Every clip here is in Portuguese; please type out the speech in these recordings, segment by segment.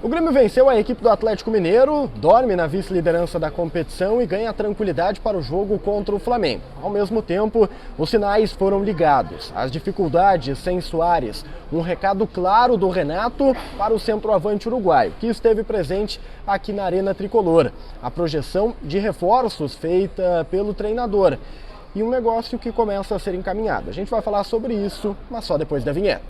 O Grêmio venceu a equipe do Atlético Mineiro, dorme na vice-liderança da competição e ganha tranquilidade para o jogo contra o Flamengo. Ao mesmo tempo, os sinais foram ligados. As dificuldades sem Soares, um recado claro do Renato para o centroavante uruguaio, que esteve presente aqui na Arena Tricolor. A projeção de reforços feita pelo treinador e um negócio que começa a ser encaminhado. A gente vai falar sobre isso, mas só depois da vinheta.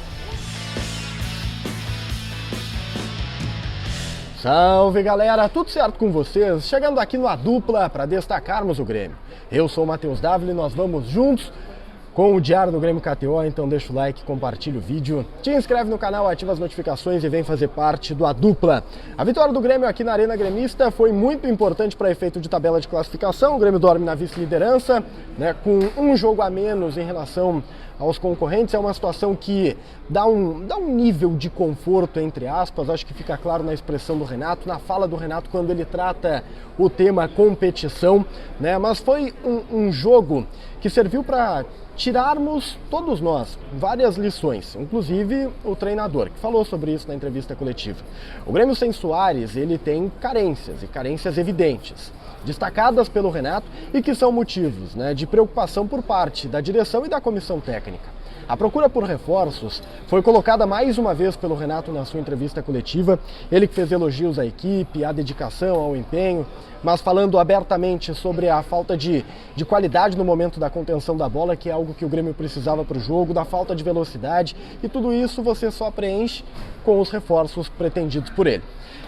Salve galera, tudo certo com vocês? Chegando aqui no A Dupla para destacarmos o Grêmio. Eu sou o Matheus Dávila e nós vamos juntos com o Diário do Grêmio KTO, então deixa o like, compartilha o vídeo, te inscreve no canal, ativa as notificações e vem fazer parte do A Dupla. A vitória do Grêmio aqui na Arena Gremista foi muito importante para efeito de tabela de classificação. O Grêmio dorme na vice-liderança, né, com um jogo a menos em relação aos concorrentes. É uma situação que dá um nível de conforto, entre aspas, acho que fica claro na expressão do Renato, na fala do Renato quando ele trata o tema competição, né? Mas foi um jogo que serviu para tirarmos, todos nós, várias lições, inclusive o treinador, que falou sobre isso na entrevista coletiva. O Grêmio sem Soares, ele tem carências, e carências evidentes, destacadas pelo Renato e que são motivos, né, de preocupação por parte da direção e da comissão técnica. A procura por reforços foi colocada mais uma vez pelo Renato na sua entrevista coletiva, ele que fez elogios à equipe, à dedicação, ao empenho, mas falando abertamente sobre a falta de qualidade no momento da contenção da bola, que é algo que o Grêmio precisava para o jogo, da falta de velocidade, e tudo isso você só preenche com os reforços pretendidos por ele.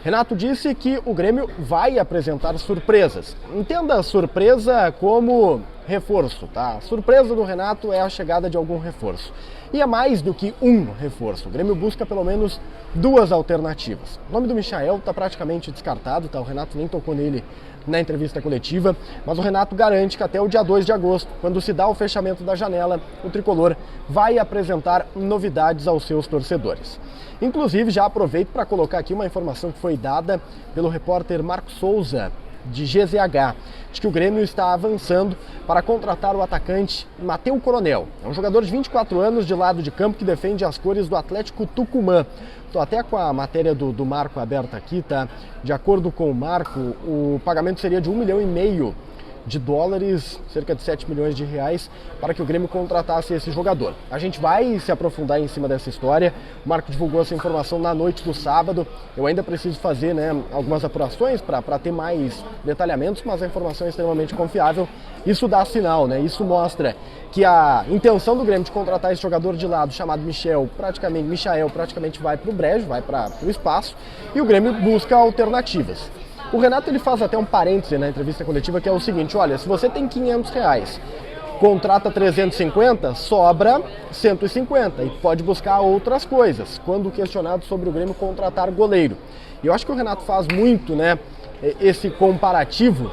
Renato disse que o Grêmio vai apresentar surpresas. Entenda surpresa como reforço, tá? A surpresa do Renato é a chegada de algum reforço. E é mais do que um reforço. O Grêmio busca pelo menos duas alternativas. O nome do Michael está praticamente descartado, tá? O Renato nem tocou nele na entrevista coletiva, mas o Renato garante que até o dia 2 de agosto, quando se dá o fechamento da janela, o Tricolor vai apresentar novidades aos seus torcedores. Inclusive, já aproveito para colocar aqui uma informação que foi dada pelo repórter Marco Souza, de GZH, de que o Grêmio está avançando para contratar o atacante Matheus Coronel. É um jogador de 24 anos de lado de campo que defende as cores do Atlético Tucumã. Estou até com a matéria do Marco aberta aqui, tá? De acordo com o Marco, o pagamento seria de $1,5 milhão, cerca de 7 milhões de reais, para que o Grêmio contratasse esse jogador. A gente vai se aprofundar em cima dessa história. O Marco divulgou essa informação na noite do sábado. Eu ainda preciso fazer, né, algumas apurações para ter mais detalhamentos, mas a informação é extremamente confiável. Isso dá sinal, né? Isso mostra que a intenção do Grêmio de contratar esse jogador de lado, chamado Michael, praticamente vai para o brejo, vai para o espaço, e o Grêmio busca alternativas. O Renato ele faz até um parêntese na entrevista coletiva, que é o seguinte: olha, se você tem R$500, contrata 350, sobra 150 e pode buscar outras coisas, quando questionado sobre o Grêmio contratar goleiro. E eu acho que o Renato faz muito, né, esse comparativo,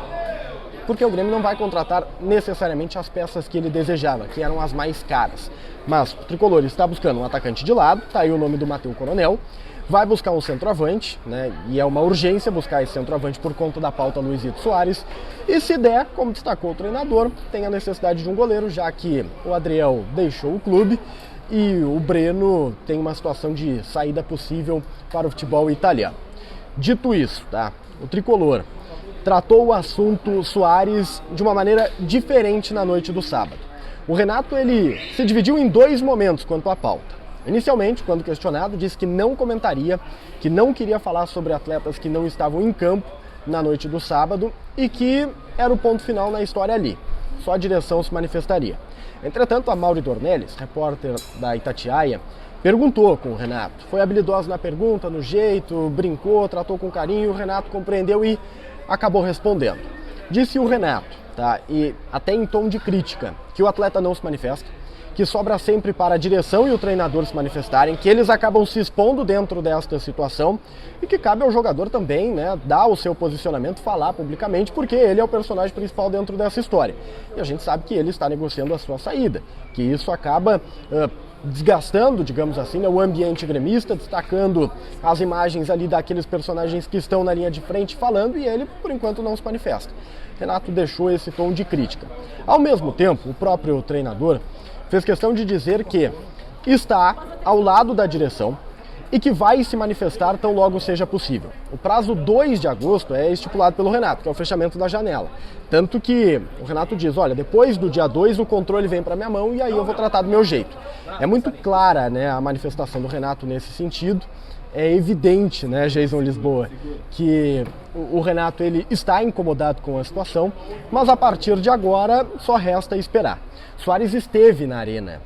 porque o Grêmio não vai contratar necessariamente as peças que ele desejava, que eram as mais caras. Mas o Tricolor está buscando um atacante de lado, tá aí o nome do Matheus Coronel, vai buscar um centroavante, né? E é uma urgência buscar esse centroavante por conta da pauta Luizito Soares. E se der, como destacou o treinador, tem a necessidade de um goleiro, já que o Adriel deixou o clube e o Breno tem uma situação de saída possível para o futebol italiano. Dito isso, tá? O Tricolor tratou o assunto Soares de uma maneira diferente na noite do sábado. O Renato ele se dividiu em dois momentos quanto à pauta. Inicialmente, quando questionado, disse que não comentaria, que não queria falar sobre atletas que não estavam em campo na noite do sábado e que era o ponto final na história ali. Só a direção se manifestaria. Entretanto, a Mauri Dornelles, repórter da Itatiaia, perguntou com o Renato. Foi habilidosa na pergunta, no jeito, brincou, tratou com carinho, o Renato compreendeu e acabou respondendo. Disse o Renato, tá, e até em tom de crítica, que o atleta não se manifesta, que sobra sempre para a direção e o treinador se manifestarem, que eles acabam se expondo dentro desta situação e que cabe ao jogador também, né, dar o seu posicionamento, falar publicamente, porque ele é o personagem principal dentro dessa história. E a gente sabe que ele está negociando a sua saída, que isso acaba desgastando, digamos assim, né, o ambiente gremista, destacando as imagens ali daqueles personagens que estão na linha de frente falando e ele, por enquanto, não se manifesta. Renato deixou esse tom de crítica. Ao mesmo tempo, o próprio treinador fez questão de dizer que está ao lado da direção e que vai se manifestar tão logo seja possível. O prazo 2 de agosto é estipulado pelo Renato, que é o fechamento da janela. Tanto que o Renato diz, olha, depois do dia 2 o controle vem para minha mão e aí eu vou tratar do meu jeito. É muito clara, né, a manifestação do Renato nesse sentido. É evidente, né, Jason Lisboa, que o Renato ele está incomodado com a situação, mas a partir de agora só resta esperar. Soares esteve na arena,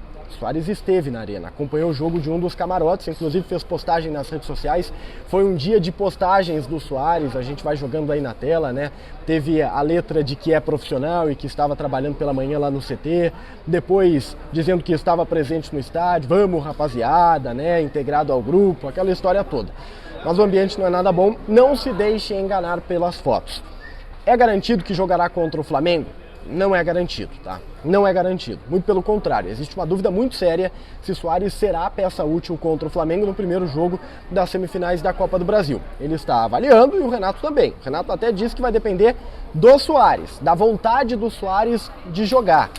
acompanhou o jogo de um dos camarotes, inclusive fez postagem nas redes sociais. Foi um dia de postagens do Soares, a gente vai jogando aí na tela, né? Teve a letra de que é profissional e que estava trabalhando pela manhã lá no CT, depois dizendo que estava presente no estádio, vamos rapaziada, né? Integrado ao grupo, aquela história toda. Mas o ambiente não é nada bom, não se deixe enganar pelas fotos. É garantido que jogará contra o Flamengo? Não é garantido, tá? Não é garantido. Muito pelo contrário, existe uma dúvida muito séria se Soares será peça útil contra o Flamengo no primeiro jogo das semifinais da Copa do Brasil. Ele está avaliando e o Renato também. O Renato até disse que vai depender do Soares, da vontade do Soares de jogar.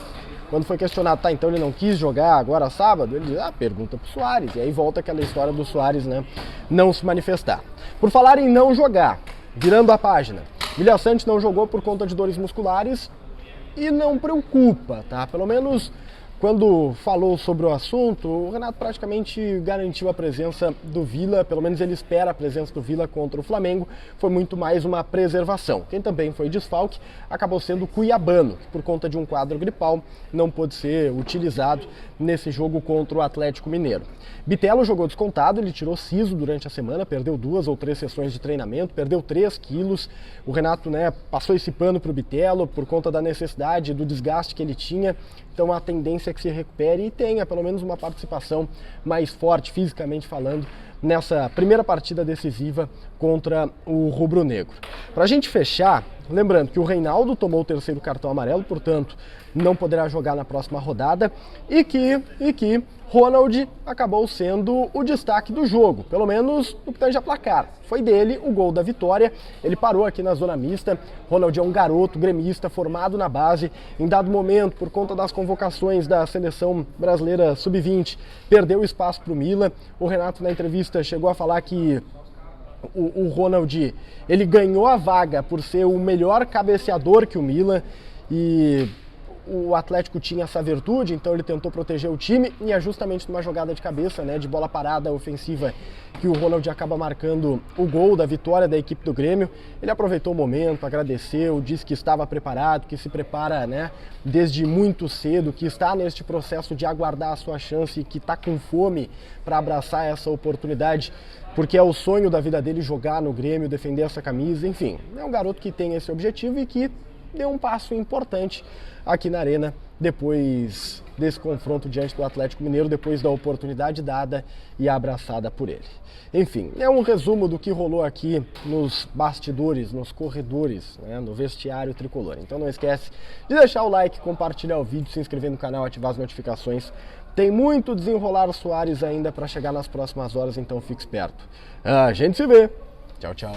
Quando foi questionado, tá, então ele não quis jogar agora sábado, ele diz, pergunta pro Soares. E aí volta aquela história do Soares, né, não se manifestar. Por falar em não jogar, virando a página, William Santos não jogou por conta de dores musculares, e não preocupa, tá? Pelo menos quando falou sobre o assunto, o Renato praticamente garantiu a presença do Vila, pelo menos ele espera a presença do Vila contra o Flamengo, foi muito mais uma preservação. Quem também foi desfalque acabou sendo o Cuiabano, que por conta de um quadro gripal não pôde ser utilizado nesse jogo contra o Atlético Mineiro. Bitelo jogou descontado, ele tirou siso durante a semana, perdeu 2 ou 3 sessões de treinamento, perdeu 3 quilos. O Renato, né, passou esse pano para o Bitelo por conta da necessidade, do desgaste que ele tinha. Então a tendência é que se recupere e tenha pelo menos uma participação mais forte, fisicamente falando, nessa primeira partida decisiva contra o rubro-negro. Para a gente fechar, lembrando que o Reinaldo tomou o 3º cartão amarelo, portanto não poderá jogar na próxima rodada e que Ronald acabou sendo o destaque do jogo, pelo menos no que tange a placar. Foi dele o gol da vitória, ele parou aqui na zona mista. Ronald é um garoto gremista formado na base, em dado momento, por conta das convocações da seleção brasileira sub-20, perdeu espaço para o Milan. O Renato na entrevista chegou a falar que o Ronald, ele ganhou a vaga por ser o melhor cabeceador que o Milan e o Atlético tinha essa virtude, então ele tentou proteger o time e é justamente numa jogada de cabeça, né, de bola parada ofensiva, que o Ronald acaba marcando o gol da vitória da equipe do Grêmio. Ele aproveitou o momento, agradeceu, disse que estava preparado, que se prepara, né, desde muito cedo, que está neste processo de aguardar a sua chance e que está com fome para abraçar essa oportunidade, porque é o sonho da vida dele jogar no Grêmio, defender essa camisa, enfim. É um garoto que tem esse objetivo e que deu um passo importante aqui na Arena, depois desse confronto diante do Atlético Mineiro, depois da oportunidade dada e abraçada por ele. Enfim, é um resumo do que rolou aqui nos bastidores, nos corredores, né, no vestiário tricolor. Então não esquece de deixar o like, compartilhar o vídeo, se inscrever no canal, ativar as notificações. Tem muito desenrolar Soares ainda para chegar nas próximas horas, então fique esperto. A gente se vê. Tchau, tchau.